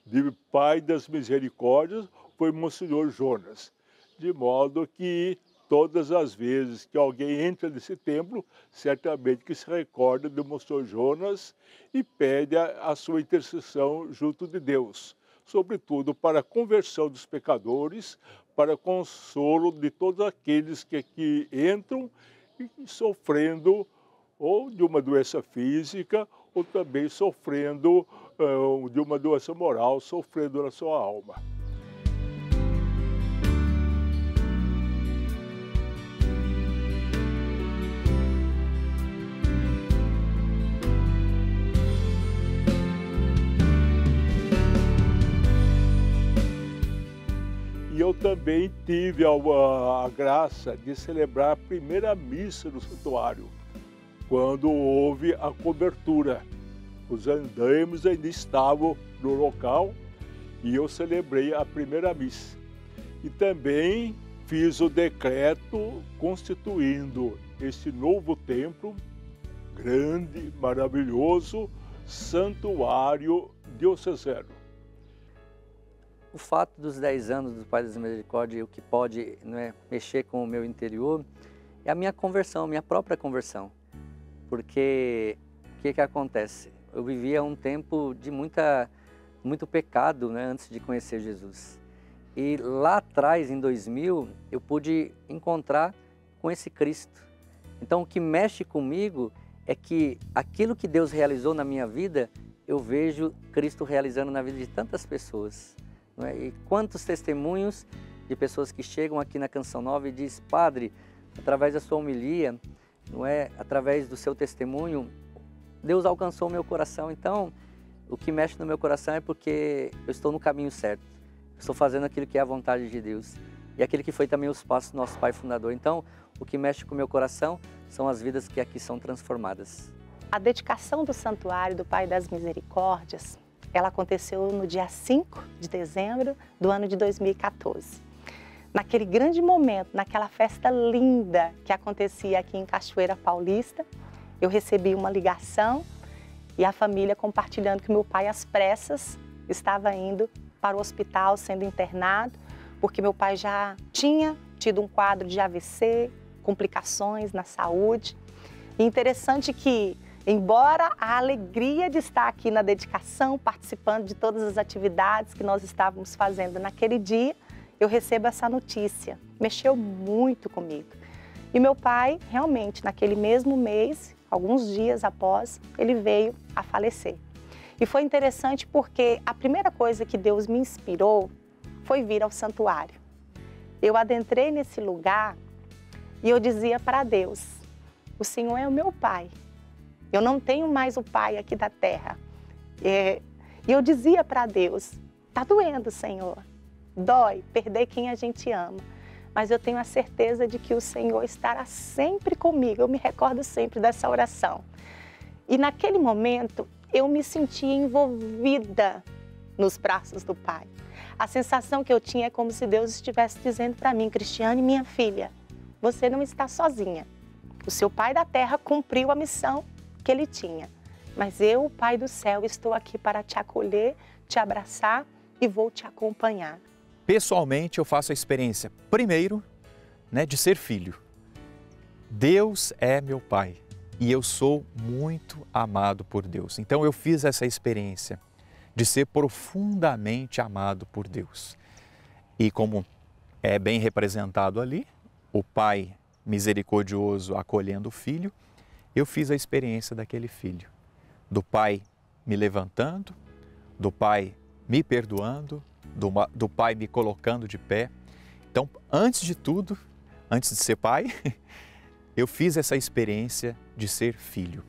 de Pai das Misericórdias foi Monsenhor Jonas. De modo que todas as vezes que alguém entra nesse templo, certamente que se recorda do Monsenhor Jonas e pede a sua intercessão junto de Deus, sobretudo para a conversão dos pecadores, para consolo de todos aqueles que aqui entram e sofrendo ou de uma doença física ou também sofrendo de uma doença moral, sofrendo na sua alma. E eu também tive a graça de celebrar a primeira missa no santuário, quando houve a cobertura. Os andaimes ainda estavam no local e eu celebrei a primeira missa. E também fiz o decreto constituindo este novo templo, grande, maravilhoso, santuário diocesano. O fato dos 10 anos do Pai das Misericórdias, o que pode mexer com o meu interior, é a minha conversão, a minha própria conversão. Porque o que acontece? Eu vivia um tempo de muito pecado, né, antes de conhecer Jesus. E lá atrás, em 2000, eu pude encontrar com esse Cristo. Então, o que mexe comigo é que aquilo que Deus realizou na minha vida, eu vejo Cristo realizando na vida de tantas pessoas. Não é? E quantos testemunhos de pessoas que chegam aqui na Canção Nova e dizem: Padre, através da sua homilia, não é? Através do seu testemunho, Deus alcançou o meu coração. Então, o que mexe no meu coração é porque eu estou no caminho certo. Estou fazendo aquilo que é a vontade de Deus. E aquilo que foi também os passos do nosso Pai Fundador. Então, o que mexe com o meu coração são as vidas que aqui são transformadas. A dedicação do Santuário do Pai das Misericórdias, ela aconteceu no dia 5 de dezembro do ano de 2014. Naquele grande momento, naquela festa linda que acontecia aqui em Cachoeira Paulista, eu recebi uma ligação e a família compartilhando que meu pai, às pressas, estava indo para o hospital, sendo internado, porque meu pai já tinha tido um quadro de AVC, complicações na saúde. E interessante que, embora a alegria de estar aqui na dedicação, participando de todas as atividades que nós estávamos fazendo naquele dia, eu recebo essa notícia. Mexeu muito comigo. E meu pai, realmente, naquele mesmo mês, alguns dias após, ele veio a falecer. E foi interessante porque a primeira coisa que Deus me inspirou foi vir ao santuário. Eu adentrei nesse lugar e eu dizia para Deus: o Senhor é o meu Pai. Eu não tenho mais o Pai aqui da terra. E eu dizia para Deus: está doendo, Senhor. Dói perder quem a gente ama. Mas eu tenho a certeza de que o Senhor estará sempre comigo. Eu me recordo sempre dessa oração. E naquele momento, eu me sentia envolvida nos braços do Pai. A sensação que eu tinha é como se Deus estivesse dizendo para mim: Cristiane, minha filha, você não está sozinha. O seu Pai da terra cumpriu a missão que ele tinha. Mas eu, o Pai do céu, estou aqui para te acolher, te abraçar e vou te acompanhar. Pessoalmente, eu faço a experiência, primeiro, de ser filho. Deus é meu Pai e eu sou muito amado por Deus. Então, eu fiz essa experiência de ser profundamente amado por Deus. E como é bem representado ali, o pai misericordioso acolhendo o filho. Eu fiz a experiência daquele filho, do pai me levantando, do pai me perdoando, do pai me colocando de pé. Então, antes de tudo, antes de ser pai, eu fiz essa experiência de ser filho.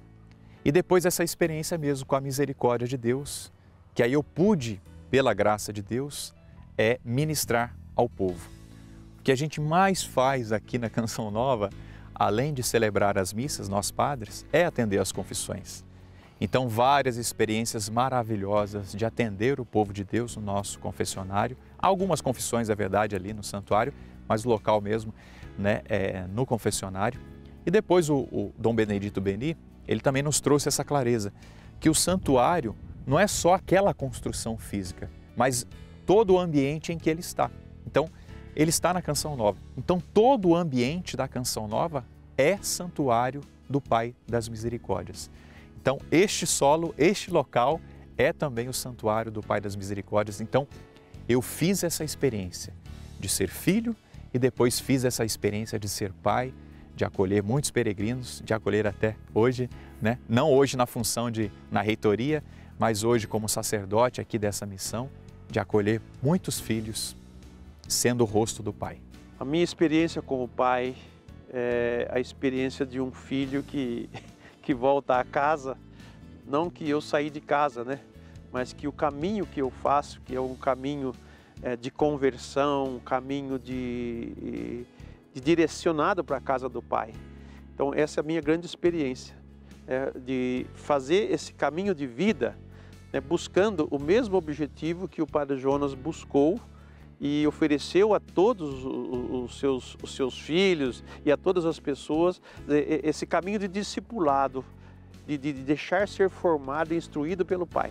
E depois essa experiência mesmo com a misericórdia de Deus, que aí eu pude, pela graça de Deus, ministrar ao povo. O que a gente mais faz aqui na Canção Nova, além de celebrar as missas, nós padres, é atender as confissões. Então, várias experiências maravilhosas de atender o povo de Deus no nosso confessionário. Algumas confissões, é verdade, ali no santuário, mas o local mesmo, né, no confessionário. E depois o Dom Benedito Beni, ele também nos trouxe essa clareza, que o santuário não é só aquela construção física, mas todo o ambiente em que ele está. Então, ele está na Canção Nova. Então, todo o ambiente da Canção Nova é santuário do Pai das Misericórdias. Então, este solo, este local é também o santuário do Pai das Misericórdias. Então, eu fiz essa experiência de ser filho e depois fiz essa experiência de ser pai, de acolher muitos peregrinos, de acolher até hoje, né? Não hoje na função na reitoria, mas hoje como sacerdote aqui dessa missão, de acolher muitos filhos, sendo o rosto do Pai. A minha experiência como pai é a experiência de um filho que volta a casa, não que eu saí de casa, né? Mas que o caminho que eu faço, que é um caminho de conversão, um caminho de direcionado para a casa do Pai. Então essa é a minha grande experiência, de fazer esse caminho de vida, né, buscando o mesmo objetivo que o Padre Jonas buscou e ofereceu a todos os seus filhos e a todas as pessoas, esse caminho de discipulado, de deixar ser formado e instruído pelo Pai.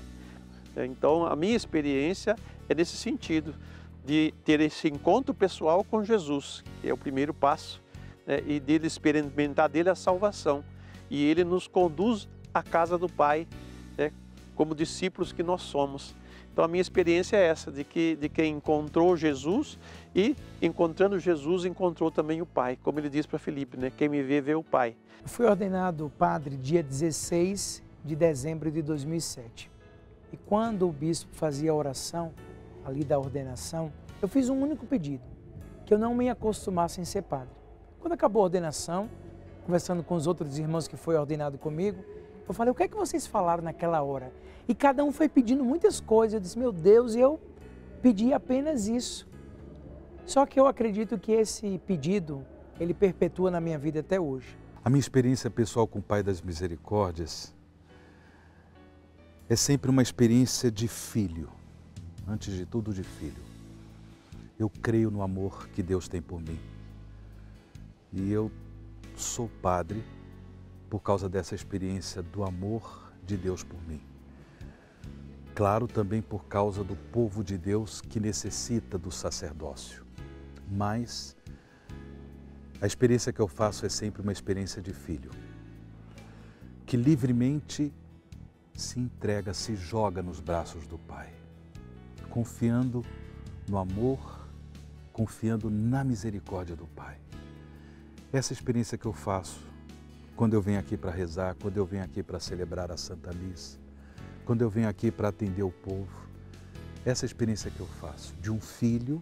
Então a minha experiência é nesse sentido, de ter esse encontro pessoal com Jesus, que é o primeiro passo, né, e dele experimentar dele a salvação. E ele nos conduz à casa do Pai, né, como discípulos que nós somos. Então a minha experiência é essa, de quem encontrou Jesus e, encontrando Jesus, encontrou também o Pai. Como ele diz para Filipe, né? Quem me vê, vê o Pai. Eu fui ordenado padre dia 16 de dezembro de 2007. E quando o bispo fazia a oração ali da ordenação, eu fiz um único pedido, que eu não me acostumasse em ser padre. Quando acabou a ordenação, conversando com os outros irmãos que foi ordenado comigo, eu falei, o que é que vocês falaram naquela hora? E cada um foi pedindo muitas coisas. Eu disse, meu Deus, eu pedi apenas isso. Só que eu acredito que esse pedido, ele perpetua na minha vida até hoje. A minha experiência pessoal com o Pai das Misericórdias é sempre uma experiência de filho, antes de tudo de filho. Eu creio no amor que Deus tem por mim. E eu sou padre por causa dessa experiência do amor de Deus por mim. Claro, também por causa do povo de Deus que necessita do sacerdócio. Mas a experiência que eu faço é sempre uma experiência de filho, que livremente se entrega, se joga nos braços do Pai, confiando no amor, confiando na misericórdia do Pai. Essa experiência que eu faço quando eu venho aqui para rezar, quando eu venho aqui para celebrar a Santa Missa, quando eu venho aqui para atender o povo, essa experiência que eu faço de um filho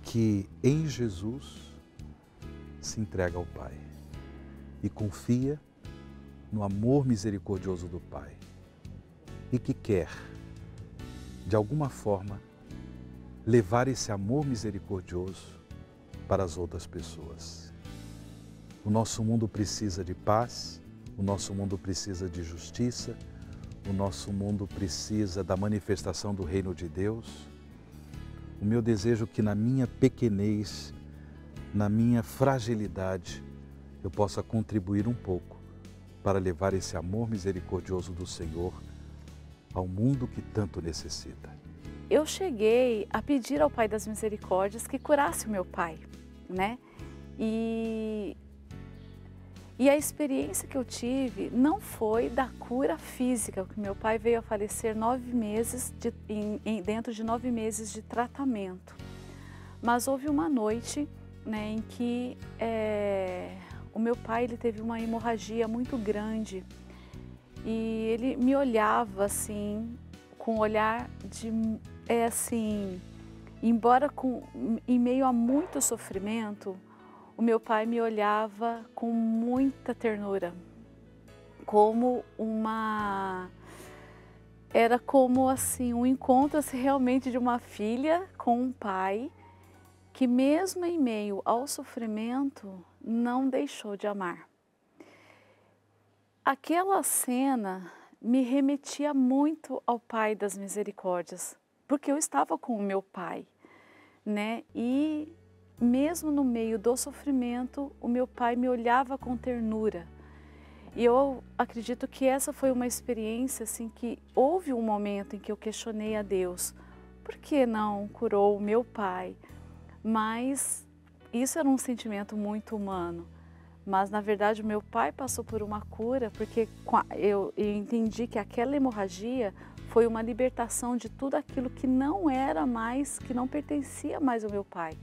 que em Jesus se entrega ao Pai e confia no amor misericordioso do Pai e que quer, de alguma forma, levar esse amor misericordioso para as outras pessoas. O nosso mundo precisa de paz, o nosso mundo precisa de justiça, o nosso mundo precisa da manifestação do reino de Deus. O meu desejo é que na minha pequenez, na minha fragilidade, eu possa contribuir um pouco para levar esse amor misericordioso do Senhor ao mundo que tanto necessita. Eu cheguei a pedir ao Pai das Misericórdias que curasse o meu pai, né? E a experiência que eu tive não foi da cura física, porque meu pai veio a falecer 9 meses dentro de 9 meses de tratamento. Mas houve uma noite, né, em que o meu pai ele teve uma hemorragia muito grande e ele me olhava assim, com um olhar de, assim, embora em meio a muito sofrimento, o meu pai me olhava com muita ternura, como era como assim, um encontro assim, realmente de uma filha com um pai que mesmo em meio ao sofrimento não deixou de amar. Aquela cena me remetia muito ao Pai das Misericórdias, porque eu estava com o meu pai, né? E mesmo no meio do sofrimento, o meu pai me olhava com ternura. E eu acredito que essa foi uma experiência assim que houve um momento em que eu questionei a Deus, por que não curou o meu pai? Mas isso era um sentimento muito humano. Mas na verdade o meu pai passou por uma cura porque eu entendi que aquela hemorragia foi uma libertação de tudo aquilo que não era mais, que não pertencia mais ao meu pai,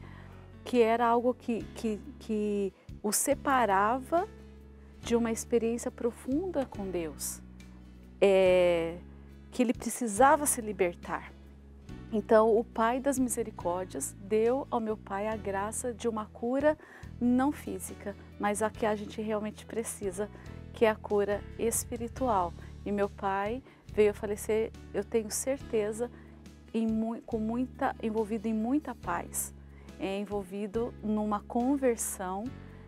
que era algo que o separava de uma experiência profunda com Deus, que ele precisava se libertar. Então, o Pai das Misericórdias deu ao meu pai a graça de uma cura não física, mas a que a gente realmente precisa, que é a cura espiritual. E meu pai veio a falecer, eu tenho certeza, envolvido em muita paz, envolvido numa conversão,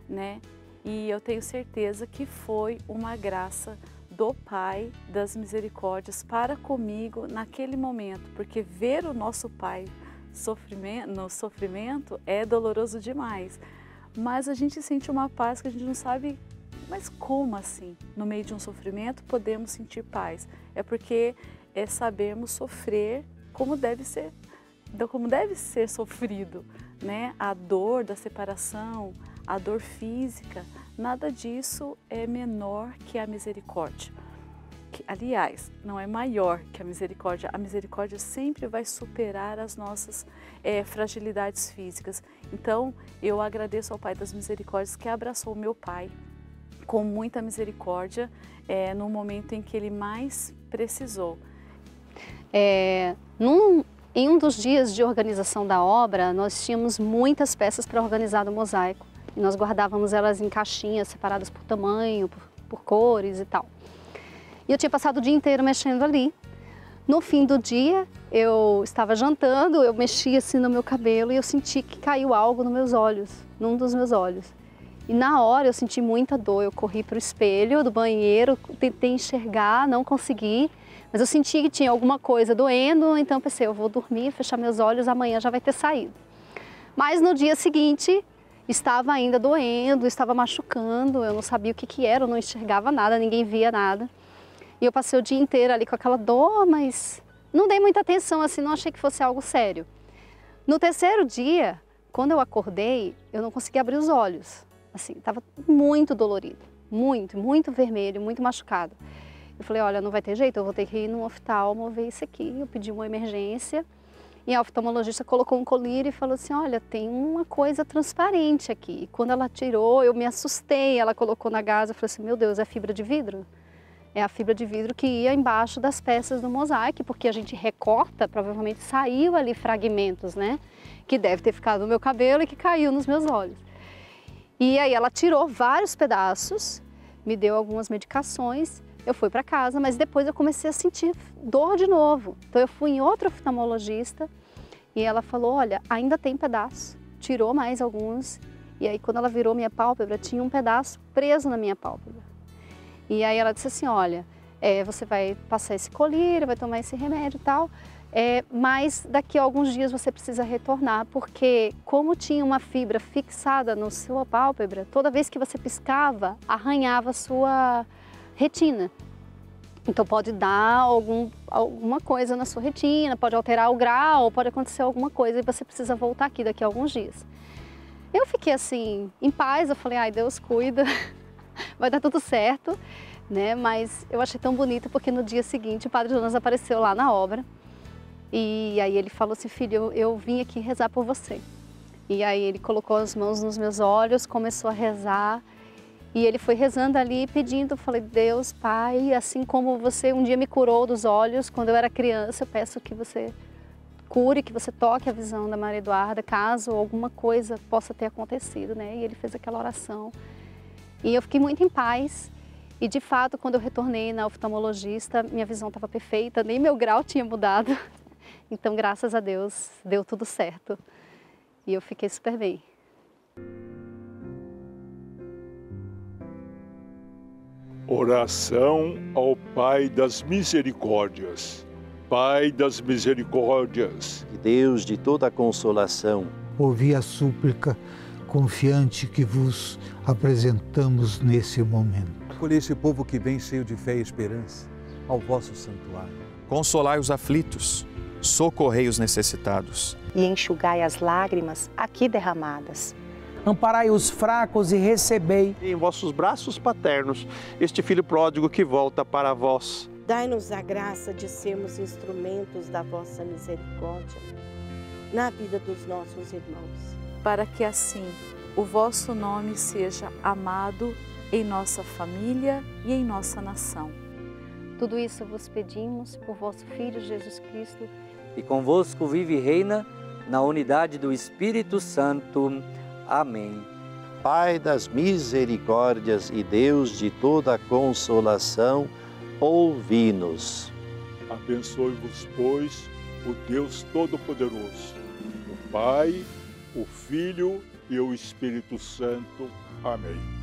né? E eu tenho certeza que foi uma graça do Pai das Misericórdias para comigo naquele momento, porque ver o nosso Pai no sofrimento é doloroso demais, mas a gente sente uma paz que a gente não sabe, mas como assim? No meio de um sofrimento podemos sentir paz? É porque sabemos sofrer como deve ser sofrido, né? A dor da separação, a dor física, nada disso é menor que a misericórdia. Aliás, não é maior que a misericórdia sempre vai superar as nossas fragilidades físicas. Então, eu agradeço ao Pai das Misericórdias que abraçou o meu pai com muita misericórdia no momento em que ele mais precisou. Em um dos dias de organização da obra, nós tínhamos muitas peças para organizar no mosaico. E nós guardávamos elas em caixinhas separadas por tamanho, por cores e tal. E eu tinha passado o dia inteiro mexendo ali. No fim do dia, eu estava jantando, eu mexi assim no meu cabelo e eu senti que caiu algo nos meus olhos, num dos meus olhos. E na hora eu senti muita dor, eu corri para o espelho do banheiro, tentei enxergar, não consegui. Mas eu senti que tinha alguma coisa doendo, então pensei, eu vou dormir, fechar meus olhos, amanhã já vai ter saído. Mas no dia seguinte, estava ainda doendo, estava machucando, eu não sabia o que era, eu não enxergava nada, ninguém via nada. E eu passei o dia inteiro ali com aquela dor, mas não dei muita atenção, assim, não achei que fosse algo sério. No terceiro dia, quando eu acordei, eu não conseguia abrir os olhos. Assim, estava muito dolorido, muito vermelho, muito machucado. Eu falei, olha, não vai ter jeito, eu vou ter que ir no oftalmo ver isso aqui. Eu pedi uma emergência e a oftalmologista colocou um colírio e falou assim, olha, tem uma coisa transparente aqui. E quando ela tirou, eu me assustei, ela colocou na gasa, eu falei assim, meu Deus, é fibra de vidro? É a fibra de vidro que ia embaixo das peças do mosaico, porque a gente recorta, provavelmente saiu ali fragmentos, né? Que deve ter ficado no meu cabelo e que caiu nos meus olhos. E aí ela tirou vários pedaços, me deu algumas medicações, eu fui para casa, mas depois eu comecei a sentir dor de novo. Então eu fui em outra oftalmologista e ela falou, olha, ainda tem pedaço, tirou mais alguns. E aí quando ela virou minha pálpebra, tinha um pedaço preso na minha pálpebra. E aí ela disse assim, olha, você vai passar esse colírio, vai tomar esse remédio e tal, mas daqui a alguns dias você precisa retornar, porque como tinha uma fibra fixada na sua pálpebra, toda vez que você piscava, arranhava a sua retina. Então pode dar alguma coisa na sua retina, pode alterar o grau, pode acontecer alguma coisa e você precisa voltar aqui daqui a alguns dias. Eu fiquei assim, em paz, eu falei, ai, Deus cuida, vai dar tudo certo, né? Mas eu achei tão bonito porque no dia seguinte o Padre Jonas apareceu lá na obra e aí ele falou assim, filho, eu vim aqui rezar por você. E aí ele colocou as mãos nos meus olhos, começou a rezar. E ele foi rezando ali, pedindo, eu falei, Deus, Pai, assim como você um dia me curou dos olhos quando eu era criança, eu peço que você cure, que você toque a visão da Maria Eduarda, caso alguma coisa possa ter acontecido, né? E ele fez aquela oração. E eu fiquei muito em paz. E de fato, quando eu retornei na oftalmologista, minha visão estava perfeita, nem meu grau tinha mudado. Então, graças a Deus, deu tudo certo. E eu fiquei super bem. Oração ao Pai das Misericórdias. Pai das Misericórdias. Deus de toda consolação, ouvi a súplica confiante que vos apresentamos nesse momento. Acolhei esse povo que vem cheio de fé e esperança ao vosso santuário. Consolai os aflitos, socorrei os necessitados. E enxugai as lágrimas aqui derramadas. Amparai os fracos e recebei em vossos braços paternos este filho pródigo que volta para vós. Dai-nos a graça de sermos instrumentos da vossa misericórdia na vida dos nossos irmãos. Para que assim o vosso nome seja amado em nossa família e em nossa nação. Tudo isso vos pedimos por vosso Filho Jesus Cristo. E convosco vive e reina na unidade do Espírito Santo. Amém. Pai das misericórdias e Deus de toda consolação, ouvi-nos. Abençoe-vos, pois, o Deus Todo-Poderoso, o Pai, o Filho e o Espírito Santo. Amém.